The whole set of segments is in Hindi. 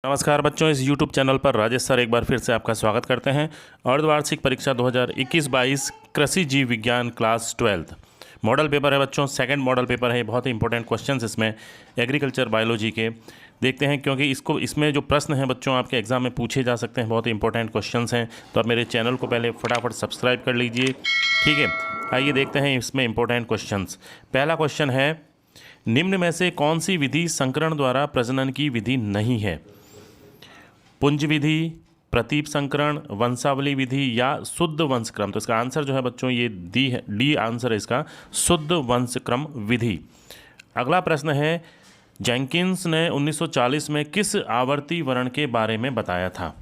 नमस्कार बच्चों, इस YouTube चैनल पर राजेश सर एक बार फिर से आपका स्वागत करते हैं। अर्धवार्षिक परीक्षा 2021-22 कृषि जीव विज्ञान क्लास 12 मॉडल पेपर है बच्चों, सेकंड मॉडल पेपर है। बहुत ही इंपॉर्टेंट क्वेश्चंस इसमें एग्रीकल्चर बायोलॉजी के देखते हैं, क्योंकि इसमें जो प्रश्न हैं बच्चों आपके एग्जाम में पूछे जा सकते हैं। बहुत ही इंपॉर्टेंट क्वेश्चंस हैं, तो आप मेरे चैनल को पहले फटाफट सब्सक्राइब कर लीजिए, ठीक है। आइए देखते हैं इसमें इंपॉर्टेंट क्वेश्चंस। पहला क्वेश्चन है, निम्न में से कौन सी विधि संकरण द्वारा प्रजनन की विधि नहीं है? पुंज विधि, प्रतीप संकरण, वंशावली विधि या शुद्ध वंशक्रम? तो इसका आंसर जो है बच्चों ये डी आंसर है इसका, शुद्ध वंशक्रम विधि। अगला प्रश्न है, जेंकिंस ने 1940 में किस आवर्ती वर्ण के बारे में बताया था?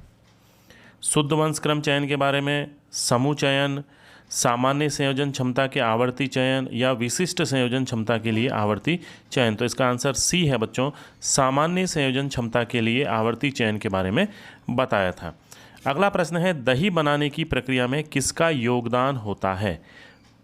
शुद्ध वंशक्रम चयन के बारे में, समूह चयन, सामान्य संयोजन क्षमता के आवर्ती चयन या विशिष्ट संयोजन क्षमता के लिए आवर्ती चयन? तो इसका आंसर सी है बच्चों, सामान्य संयोजन क्षमता के लिए आवर्ती चयन के बारे में बताया था। अगला प्रश्न है, दही बनाने की प्रक्रिया में किसका योगदान होता है?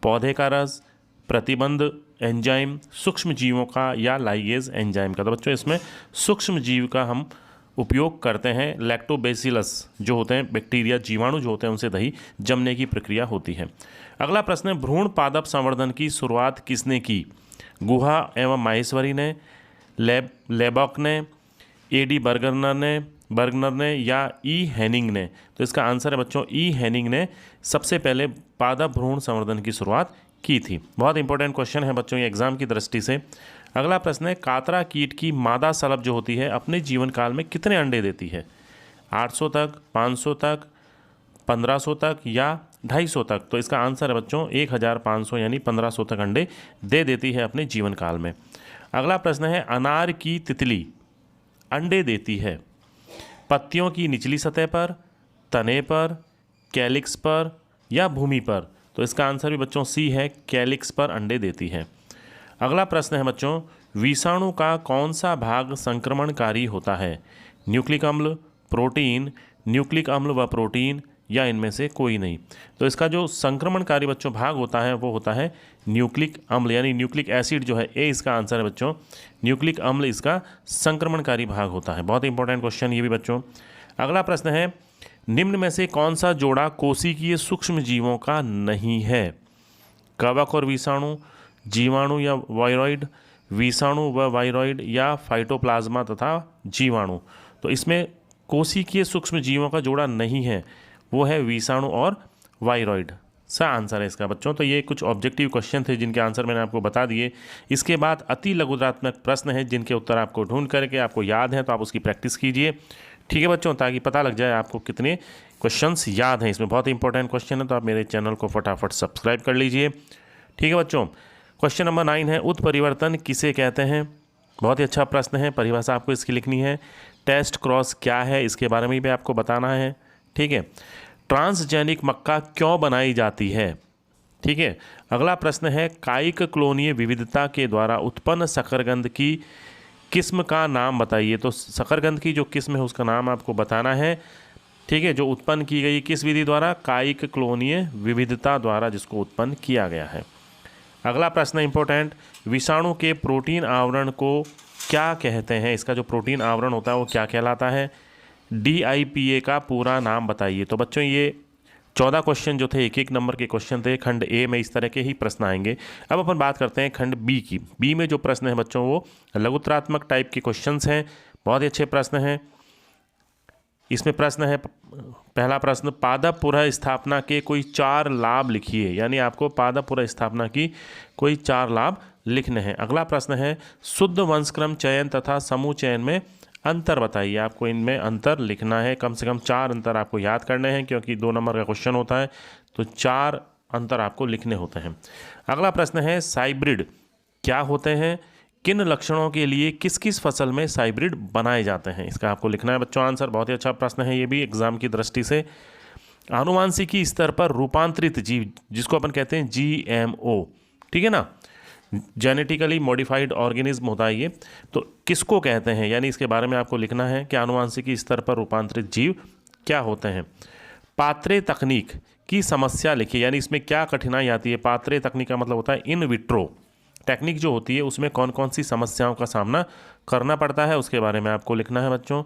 पौधे का रस, प्रतिबंध एंजाइम, सूक्ष्म जीवों का या लाइगेज एंजाइम का? तो बच्चों इसमें सूक्ष्म जीव का हम उपयोग करते हैं। लैक्टोबैसिलस जो होते हैं, बैक्टीरिया जीवाणु जो होते हैं, उनसे दही जमने की प्रक्रिया होती है। अगला प्रश्न है, भ्रूण पादप संवर्धन की शुरुआत किसने की? गुहा एवं माहेश्वरी ने, लेबॉक ने, एडी बर्गनर ने या ई हैनिंग ने? तो इसका आंसर है बच्चों ई हैनिंग ने सबसे पहले पादप भ्रूण संवर्धन की शुरुआत की थी। बहुत इंपॉर्टेंट क्वेश्चन है बच्चों ये एग्जाम की दृष्टि से। अगला प्रश्न है, कातरा कीट की मादा सलभ जो होती है अपने जीवन काल में कितने अंडे देती है? 800 तक, 500 तक, 1500 तक या 250 तक? तो इसका आंसर है बच्चों 1500 यानी 1500 तक अंडे दे देती है अपने जीवन काल में। अगला प्रश्न है, अनार की तितली अंडे देती है पत्तियों की निचली सतह पर, तने पर, कैलिक्स पर या भूमि पर? तो इसका आंसर भी बच्चों सी है, कैलिक्स पर अंडे देती है। अगला प्रश्न है बच्चों, विषाणु का कौन सा भाग संक्रमणकारी होता है? न्यूक्लिक अम्ल, प्रोटीन, न्यूक्लिक अम्ल व प्रोटीन या इनमें से कोई नहीं? तो इसका जो संक्रमणकारी बच्चों भाग होता है वो होता है न्यूक्लिक अम्ल, यानी न्यूक्लिक एसिड जो है, ए इसका आंसर है बच्चों, न्यूक्लिक अम्ल इसका संक्रमणकारी भाग होता है। बहुत इंपॉर्टेंट क्वेश्चन ये भी बच्चों। अगला प्रश्न है, निम्न में से कौन सा जोड़ा कोशिकीय सूक्ष्म जीवों का नहीं है? कवक और विषाणु, जीवाणु या वायरॉइड, विषाणु व वायरॉइड या फाइटोप्लाज्मा तथा जीवाणु? तो इसमें कोशिकीय सूक्ष्म जीवों का जोड़ा नहीं है, वो है विषाणु और वायरॉइड। सा आंसर है इसका बच्चों। तो ये कुछ ऑब्जेक्टिव क्वेश्चन थे जिनके आंसर मैंने आपको बता दिए। इसके बाद अति लघुत्तरात्मक प्रश्न है जिनके उत्तर आपको ढूंढ करके आपको याद है, तो आप उसकी प्रैक्टिस कीजिए, ठीक है बच्चों, ताकि पता लग जाए आपको कितने क्वेश्चंस याद हैं। इसमें बहुत इंपॉर्टेंट क्वेश्चन है, तो आप मेरे चैनल को फटाफट सब्सक्राइब कर लीजिए, ठीक है बच्चों। क्वेश्चन नंबर 9 है, उत्परिवर्तन किसे कहते हैं? बहुत ही अच्छा प्रश्न है, परिभाषा आपको इसकी लिखनी है। टेस्ट क्रॉस क्या है, इसके बारे में भी आपको बताना है, ठीक है। ट्रांसजेनिक मक्का क्यों बनाई जाती है, ठीक है। अगला प्रश्न है, कायिक क्लोनीय विविधता के द्वारा उत्पन्न शकरकंद की किस्म का नाम बताइए। तो शकरकंद की जो किस्म है उसका नाम आपको बताना है, ठीक है, जो उत्पन्न की गई किस विधि द्वारा? कायिक क्लोनीय विविधता द्वारा जिसको उत्पन्न किया गया है। अगला प्रश्न इंपॉर्टेंट, विषाणु के प्रोटीन आवरण को क्या कहते हैं? इसका जो प्रोटीन आवरण होता है वो क्या कहलाता है? DIPA का पूरा नाम बताइए। तो बच्चों ये 14 क्वेश्चन जो थे, एक नंबर के क्वेश्चन थे। खंड ए में इस तरह के ही प्रश्न आएंगे। अब अपन बात करते हैं खंड बी की। बी में जो प्रश्न है बच्चों वो लघुत्तरात्मक टाइप के क्वेश्चंस हैं, बहुत ही अच्छे प्रश्न हैं। इसमें प्रश्न है, पहला प्रश्न, पादप पुनः स्थापना के कोई 4 लाभ लिखिए, यानी आपको पादप पुनः स्थापना की कोई 4 लाभ लिखने हैं। अगला प्रश्न है, शुद्ध वंशक्रम चयन तथा समूह चयन में अंतर बताइए। आपको इनमें अंतर लिखना है, कम से कम 4 अंतर आपको याद करने हैं, क्योंकि 2 नंबर का क्वेश्चन होता है, तो 4 अंतर आपको लिखने होते हैं। अगला प्रश्न है, साइब्रिड क्या होते हैं? किन लक्षणों के लिए किस किस फसल में साइब्रिड बनाए जाते हैं? इसका आपको लिखना है बच्चों आंसर। बहुत ही अच्छा प्रश्न है ये भी एग्जाम की दृष्टि से। आनुवांशिकी स्तर पर रूपांतरित जीव जिसको अपन कहते हैं GMO, ठीक है ना, जेनेटिकली मॉडिफाइड ऑर्गेनिज्म होता है ये, तो किसको कहते हैं, यानी इसके बारे में आपको लिखना है कि आनुवांशिकी स्तर पर रूपांतरित जीव क्या होते हैं। पात्रे तकनीक की समस्या लिखिए, यानी इसमें क्या कठिनाई आती है। पात्रे तकनीक का मतलब होता है इन विट्रो टेक्निक जो होती है उसमें कौन कौन सी समस्याओं का सामना करना पड़ता है, उसके बारे में आपको लिखना है बच्चों।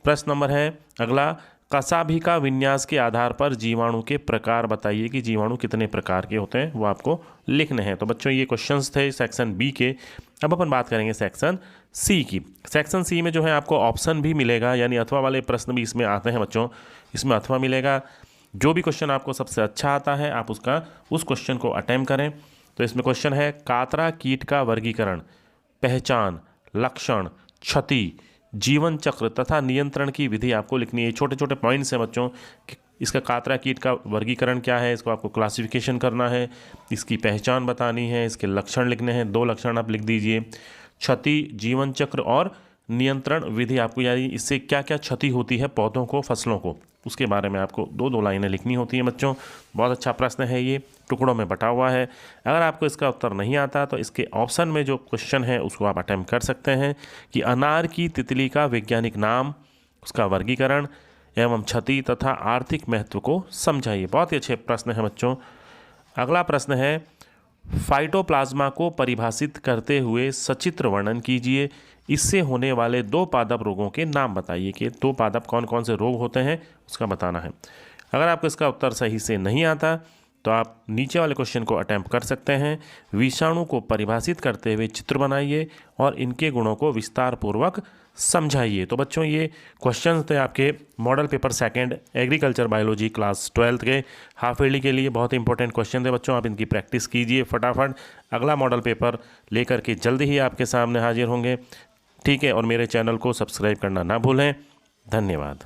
प्रश्न नंबर है अगला, कशाभिका विन्यास के आधार पर जीवाणु के प्रकार बताइए कि जीवाणु कितने प्रकार के होते हैं, वो आपको लिखने हैं। तो बच्चों ये क्वेश्चंस थे सेक्शन बी के। अब अपन बात करेंगे सेक्शन सी की। सेक्शन सी में जो है आपको ऑप्शन भी मिलेगा, यानी अथवा वाले प्रश्न भी इसमें आते हैं बच्चों, इसमें अथवा मिलेगा। जो भी क्वेश्चन आपको सबसे अच्छा आता है आप उस क्वेश्चन को अटेम्प्ट करें। तो इसमें क्वेश्चन है, कातरा कीट का वर्गीकरण, पहचान, लक्षण, क्षति, जीवन चक्र तथा नियंत्रण की विधि आपको लिखनी है। छोटे छोटे पॉइंट्स हैं बच्चों। इसका कातरा कीट का वर्गीकरण क्या है, इसको आपको क्लासिफिकेशन करना है, इसकी पहचान बतानी है, इसके लक्षण लिखने हैं, 2 लक्षण आप लिख दीजिए। क्षति, जीवन चक्र और नियंत्रण विधि आपको, यानी इससे क्या क्या क्षति होती है पौधों को, फसलों को, उसके बारे में आपको 2 लाइनें लिखनी होती हैं बच्चों। बहुत अच्छा प्रश्न है, ये टुकड़ों में बटा हुआ है। अगर आपको इसका उत्तर नहीं आता तो इसके ऑप्शन में जो क्वेश्चन है उसको आप अटेम्प्ट कर सकते हैं कि अनार की तितली का वैज्ञानिक नाम, उसका वर्गीकरण एवं क्षति तथा आर्थिक महत्व को समझाइए। बहुत ही अच्छे प्रश्न हैं बच्चों। अगला प्रश्न है, फाइटोप्लाज्मा को परिभाषित करते हुए सचित्र वर्णन कीजिए, इससे होने वाले 2 पादप रोगों के नाम बताइए कि 2 पादप कौन कौन से रोग होते हैं उसका बताना है। अगर आपको इसका उत्तर सही से नहीं आता तो आप नीचे वाले क्वेश्चन को अटेम्प्ट कर सकते हैं। विषाणु को परिभाषित करते हुए चित्र बनाइए और इनके गुणों को विस्तार पूर्वक समझाइए। तो बच्चों ये क्वेश्चन थे आपके model paper second agriculture biology class 12 के हाफ ईयरली के लिए। बहुत इंपॉर्टेंट क्वेश्चन थे बच्चों, आप इनकी प्रैक्टिस कीजिए फटाफट। अगला मॉडल पेपर लेकर के जल्दी ही आपके सामने हाजिर होंगे, ठीक है। और मेरे चैनल को सब्सक्राइब करना ना भूलें। धन्यवाद।